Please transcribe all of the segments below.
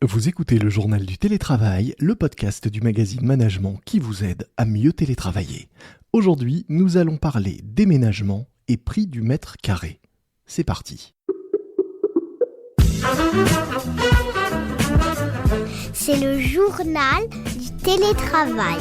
Vous écoutez le journal du télétravail, le podcast du magazine Management qui vous aide à mieux télétravailler. Aujourd'hui, nous allons parler déménagement et prix du mètre carré. C'est parti. C'est le journal du télétravail.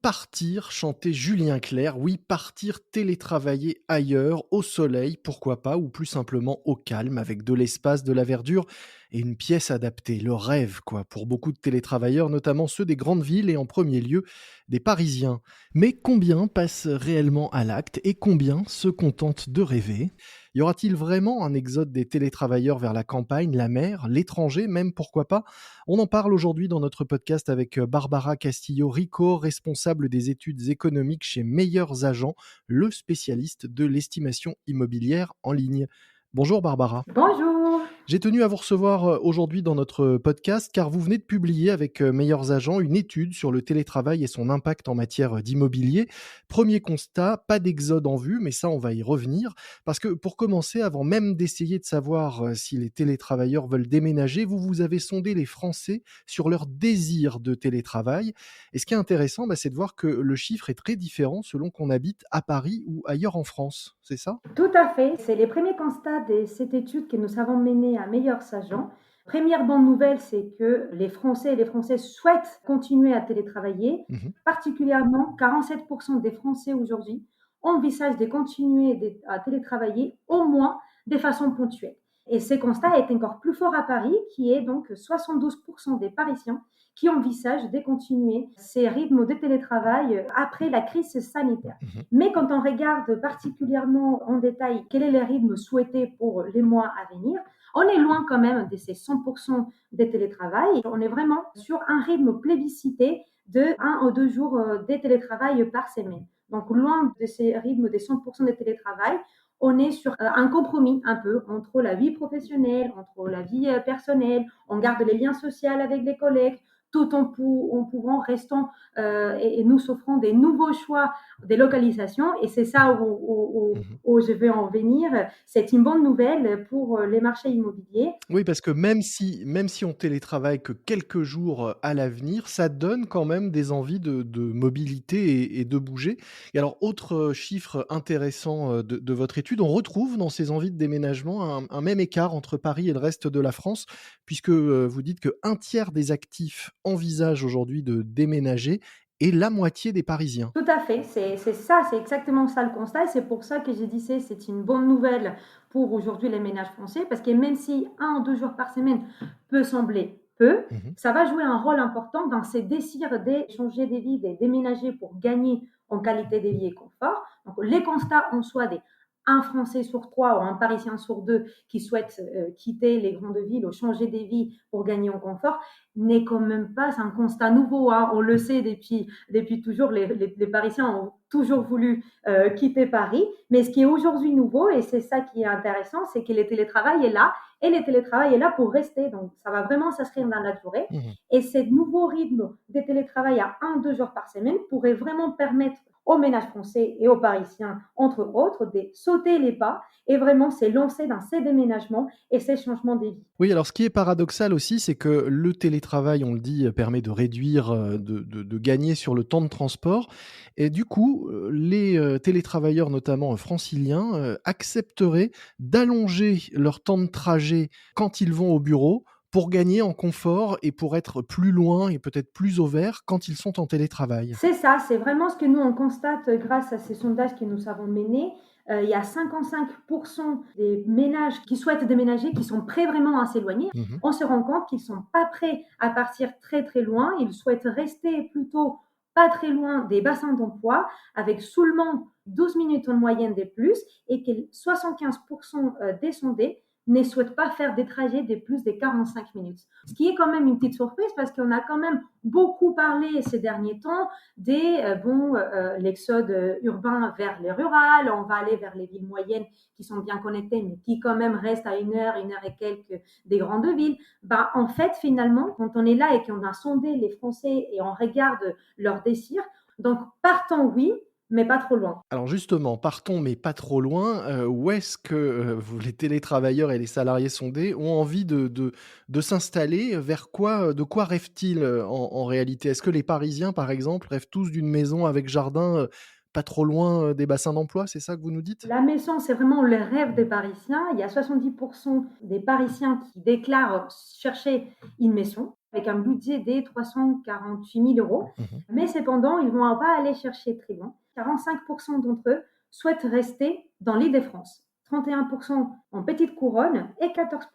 Partir, chantait Julien Clerc. Oui, partir télétravailler ailleurs, au soleil, pourquoi pas, ou plus simplement au calme, avec de l'espace, de la verdure et une pièce adaptée. Le rêve, quoi, pour beaucoup de télétravailleurs, notamment ceux des grandes villes et en premier lieu des Parisiens. Mais combien passent réellement à l'acte et combien se contentent de rêver ? Y aura-t-il vraiment un exode des télétravailleurs vers la campagne, la mer, l'étranger même, pourquoi pas ? On en parle aujourd'hui dans notre podcast avec Barbara Castillo-Rico, responsable des études économiques chez Meilleurs Agents, le spécialiste de l'estimation immobilière en ligne. Bonjour Barbara. Bonjour. J'ai tenu à vous recevoir aujourd'hui dans notre podcast car vous venez de publier avec Meilleurs Agents une étude sur le télétravail et son impact en matière d'immobilier. Premier constat, pas d'exode en vue, mais ça on va y revenir. Parce que pour commencer, avant même d'essayer de savoir si les télétravailleurs veulent déménager, vous avez sondé les Français sur leur désir de télétravail. Et ce qui est intéressant, c'est de voir que le chiffre est très différent selon qu'on habite à Paris ou ailleurs en France. C'est ça ? Tout à fait. C'est les premiers constats de cette étude que nous avons menée à Meilleurs Agents. Première bonne nouvelle, c'est que les Français et les Françaises souhaitent continuer à télétravailler. Particulièrement, 47% des Français aujourd'hui envisagent de continuer à télétravailler au moins de façon ponctuelle. Et ce constat est encore plus fort à Paris, qui est donc 72% des Parisiens qui envisagent de continuer ces rythmes de télétravail après la crise sanitaire. Mais quand on regarde particulièrement en détail quel est le rythme souhaité pour les mois à venir, on est loin quand même de ces 100% de télétravail. On est vraiment sur un rythme plébiscité de 1 ou 2 jours de télétravail par semaine. Donc loin de ces rythmes des 100% de télétravail, on est sur un compromis un peu entre la vie professionnelle, entre la vie personnelle, on garde les liens sociaux avec les collègues, tout en pouvant, restant et nous offrant des nouveaux choix des localisations. Et c'est ça où je vais en venir. C'est une bonne nouvelle pour les marchés immobiliers. Oui, parce que même si on télétravaille que quelques jours à l'avenir, ça donne quand même des envies de mobilité et de bouger. Et alors, autre chiffre intéressant de votre étude, on retrouve dans ces envies de déménagement un même écart entre Paris et le reste de la France, puisque vous dites qu'un tiers des actifs envisagent aujourd'hui de déménager et la moitié des Parisiens. Tout à fait, c'est ça, c'est exactement ça le constat. Et c'est pour ça que je disais c'est une bonne nouvelle pour aujourd'hui les ménages français, parce que même si 1 ou 2 jours par semaine peut sembler peu, Mhm. ça va jouer un rôle important dans ces désirs de changer de vie, de déménager pour gagner en qualité de vie et confort. Donc les constats en soi des un Français sur 3 ou un Parisien sur 2 qui souhaitent quitter les grandes villes ou changer des vies pour gagner en confort n'est quand même pas un constat nouveau. Hein. On le sait depuis toujours, les Parisiens ont toujours voulu quitter Paris. Mais ce qui est aujourd'hui nouveau, et c'est ça qui est intéressant, c'est que le télétravail est là, et le télétravail est là pour rester. Donc, ça va vraiment s'inscrire dans la durée. Mhm. Et ce nouveau rythme de télétravail à 1-2 jours par semaine pourrait vraiment permettre aux ménages français et aux Parisiens, entre autres, de sauter les pas et vraiment se lancer dans ces déménagements et ces changements de vie. Oui, alors ce qui est paradoxal aussi, c'est que le télétravail, on le dit, permet de réduire, de gagner sur le temps de transport et du coup, les, télétravailleurs, notamment, franciliens, accepteraient d'allonger leur temps de trajet quand ils vont au bureau pour gagner en confort et pour être plus loin et peut-être plus au vert quand ils sont en télétravail. C'est ça, c'est vraiment ce que nous on constate grâce à ces sondages que nous avons menés. Il y a 55% des ménages qui souhaitent déménager, qui sont prêts vraiment à s'éloigner. Mmh. On se rend compte qu'ils sont pas prêts à partir très très loin. Ils souhaitent rester plutôt pas très loin des bassins d'emploi, avec seulement 12 minutes en moyenne de plus, et que 75% des sondés ne souhaitent pas faire des trajets de plus de 45 minutes. Ce qui est quand même une petite surprise parce qu'on a quand même beaucoup parlé ces derniers temps l'exode urbain vers les rurales, on va aller vers les villes moyennes qui sont bien connectées, mais qui quand même restent à une heure et quelques des grandes villes. En fait, finalement, quand on est là et qu'on a sondé les Français et on regarde leurs désirs, donc partant oui, mais pas trop loin. Alors justement, partons mais pas trop loin, où est-ce que, vous les télétravailleurs et les salariés sondés ont envie de s'installer? Vers quoi, de quoi rêvent-ils, en réalité? Est-ce que les Parisiens, par exemple, rêvent tous d'une maison avec jardin, pas trop loin, des bassins d'emploi? C'est ça que vous nous dites? La maison, c'est vraiment le rêve des Parisiens. Il y a 70 des Parisiens qui déclarent chercher une maison avec un budget de 348 000 €. Mmh. Mais cependant, ils ne vont pas aller chercher très loin. 45 d'entre eux souhaitent rester dans l'Île-de-France, 31 en petite couronne et 14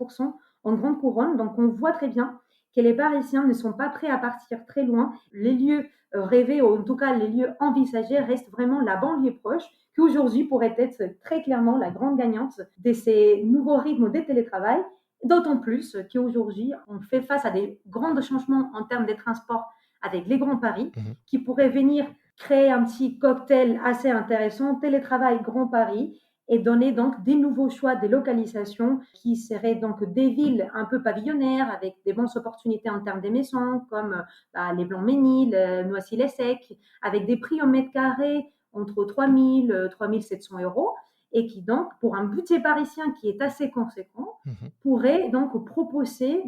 en grande couronne. Donc, on voit très bien que les Parisiens ne sont pas prêts à partir très loin. Les lieux rêvés, ou en tout cas les lieux envisagés, restent vraiment la banlieue proche, qui aujourd'hui pourrait être très clairement la grande gagnante de ces nouveaux rythmes de télétravail, d'autant plus qu'aujourd'hui, on fait face à des grands changements en termes de transports avec les grands Paris, Mmh. qui pourraient venir créer un petit cocktail assez intéressant, télétravail Grand Paris, et donner donc des nouveaux choix des localisations qui seraient donc des villes un peu pavillonnaires avec des bonnes opportunités en termes d'émissions comme les Blancs-Ménil, Noisy-le-Sec, avec des prix au mètre carré entre 3 000 et 3 700 euros, et qui donc, pour un budget parisien qui est assez conséquent, Mmh. pourrait donc proposer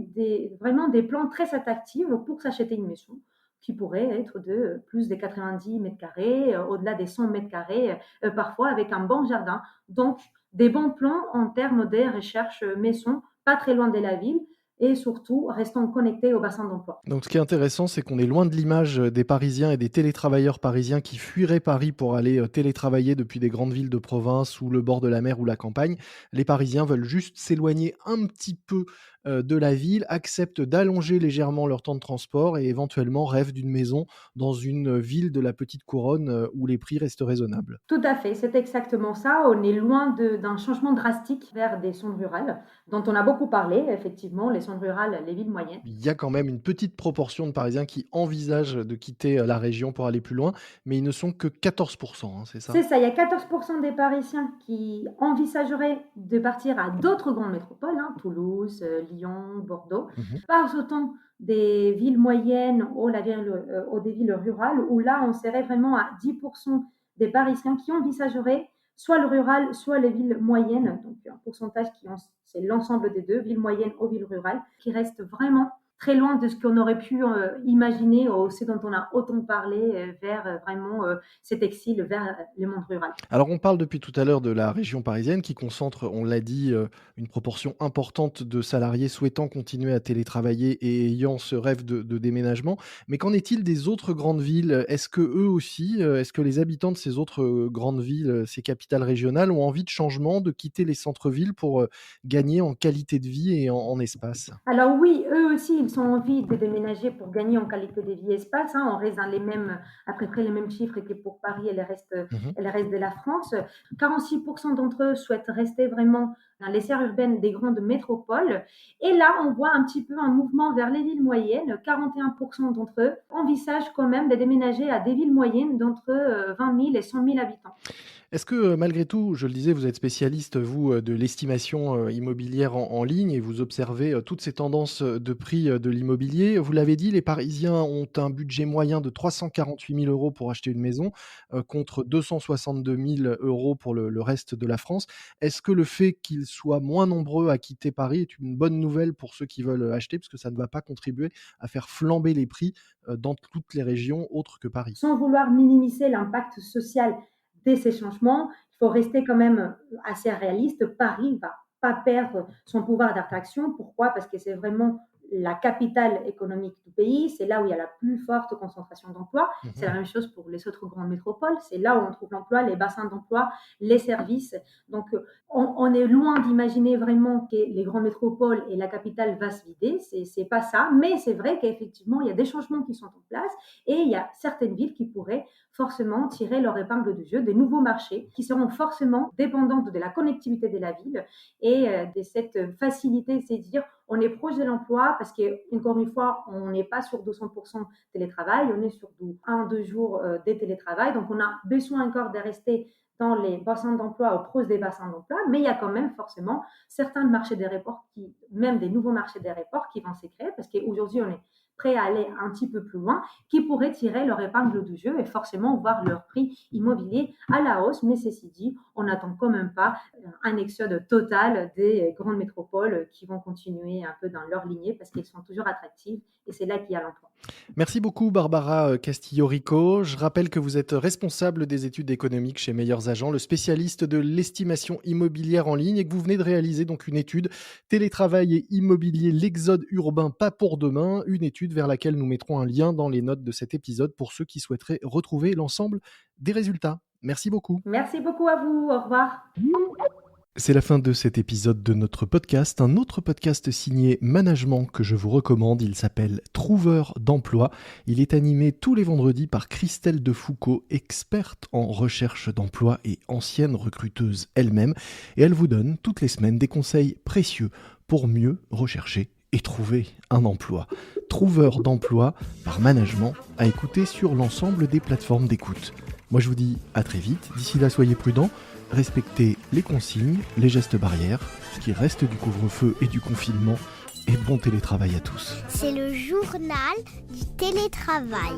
vraiment des plans très attractifs pour s'acheter une maison qui pourrait être de plus de 90 mètres carrés, au-delà des 100 mètres carrés, parfois avec un bon jardin. Donc, des bons plans en termes de recherche maison, pas très loin de la ville, et surtout restant connectés au bassin d'emploi. Donc ce qui est intéressant, c'est qu'on est loin de l'image, des Parisiens et des télétravailleurs parisiens qui fuiraient Paris pour aller, télétravailler depuis des grandes villes de province ou le bord de la mer ou la campagne. Les Parisiens veulent juste s'éloigner un petit peu, de la ville, acceptent d'allonger légèrement leur temps de transport et éventuellement rêvent d'une maison dans une, ville de la petite couronne, où les prix restent raisonnables. Tout à fait, c'est exactement ça. On est loin d'un changement drastique vers des zones rurales, dont on a beaucoup parlé, effectivement, les zones rurales, les villes moyennes. Il y a quand même une petite proportion de Parisiens qui envisagent de quitter, la région pour aller plus loin, mais ils ne sont que 14, hein, c'est ça? C'est ça, il y a 14 des Parisiens qui envisageraient de partir à d'autres grandes métropoles, hein, Toulouse, Lyon, Bordeaux, Mmh. pas autant des villes moyennes ou des villes rurales, où là, on serait vraiment à 10 des Parisiens qui envisageraient soit le rural, soit les villes moyennes, donc un pourcentage c'est l'ensemble des deux, villes moyennes ou villes rurales, qui reste vraiment très loin de ce qu'on aurait pu imaginer, ou ce dont on a autant parlé, vers vraiment cet exil vers le monde rural. Alors on parle depuis tout à l'heure de la région parisienne qui concentre, on l'a dit, une proportion importante de salariés souhaitant continuer à télétravailler et ayant ce rêve de déménagement. Mais qu'en est-il des autres grandes villes? Est-ce que eux aussi, est-ce que les habitants de ces autres, grandes villes, ces capitales régionales ont envie de changement, de quitter les centres-villes pour, gagner en qualité de vie et en espace? Alors oui, eux aussi, ils ont envie de déménager pour gagner en qualité de vie et espace, hein. On reste dans à peu près les mêmes chiffres que pour Paris Mmh. et le reste de la France. 46 d'entre eux souhaitent rester vraiment dans les aires urbaines des grandes métropoles. Et là, on voit un petit peu un mouvement vers les villes moyennes. 41 d'entre eux envisagent quand même de déménager à des villes moyennes d'entre 20 000 et 100 000 habitants. Est-ce que, malgré tout, je le disais, vous êtes spécialiste, vous, de l'estimation, immobilière en ligne et vous observez, toutes ces tendances, de prix, de l'immobilier. Vous l'avez dit, les Parisiens ont un budget moyen de 348 000 € pour acheter une maison, contre 262 000 € pour le reste de la France. Est-ce que le fait qu'ils soient moins nombreux à quitter Paris est une bonne nouvelle pour ceux qui veulent, acheter? Parce que ça ne va pas contribuer à faire flamber les prix, dans toutes les régions autres que Paris. Sans vouloir minimiser l'impact social de ces changements, il faut rester quand même assez réaliste. Paris ne va pas perdre son pouvoir d'attraction. Pourquoi? Parce que c'est vraiment la capitale économique du pays, c'est là où il y a la plus forte concentration d'emplois. C'est la Mmh. même chose pour les autres grandes métropoles, c'est là où on trouve l'emploi, les bassins d'emploi, les services. Donc on est loin d'imaginer vraiment que les grandes métropoles et la capitale va se vider, c'est pas ça, mais c'est vrai qu'effectivement il y a des changements qui sont en place, et il y a certaines villes qui pourraient forcément tirer leur épingle du jeu, des nouveaux marchés qui seront forcément dépendants de la connectivité de la ville et de cette facilité, c'est dire on est proche de l'emploi parce qu'encore une fois, on n'est pas sur 200% télétravail, on est sur 1-2 jours de télétravail, donc on a besoin encore de rester dans les bassins d'emploi ou proches des bassins d'emploi, mais il y a quand même forcément certains marchés d'aéroports, même des nouveaux marchés d'aéroports qui vont se créer, parce qu'aujourd'hui on est prêts à aller un petit peu plus loin, qui pourraient tirer leur épingle du jeu et forcément voir leur prix immobilier à la hausse. Mais ceci dit, on n'attend quand même pas un exode total des grandes métropoles qui vont continuer un peu dans leur lignée parce qu'elles sont toujours attractives et c'est là qu'il y a l'emploi. Merci beaucoup Barbara Castillo-Rico. Je rappelle que vous êtes responsable des études économiques chez Meilleurs Agents, le spécialiste de l'estimation immobilière en ligne, et que vous venez de réaliser donc une étude télétravail et immobilier, l'exode urbain pas pour demain, une étude vers laquelle nous mettrons un lien dans les notes de cet épisode pour ceux qui souhaiteraient retrouver l'ensemble des résultats. Merci beaucoup. Merci beaucoup à vous. Au revoir. C'est la fin de cet épisode de notre podcast, un autre podcast signé Management que je vous recommande. Il s'appelle Trouveur d'emploi. Il est animé tous les vendredis par Christelle Defoucault, experte en recherche d'emploi et ancienne recruteuse elle-même. Et elle vous donne toutes les semaines des conseils précieux pour mieux rechercher et trouver un emploi. Trouveur d'emploi par Management, à écouter sur l'ensemble des plateformes d'écoute. Moi je vous dis à très vite. D'ici là, soyez prudents. Respectez les consignes, les gestes barrières, ce qui reste du couvre-feu et du confinement, et bon télétravail à tous. C'est le journal du télétravail.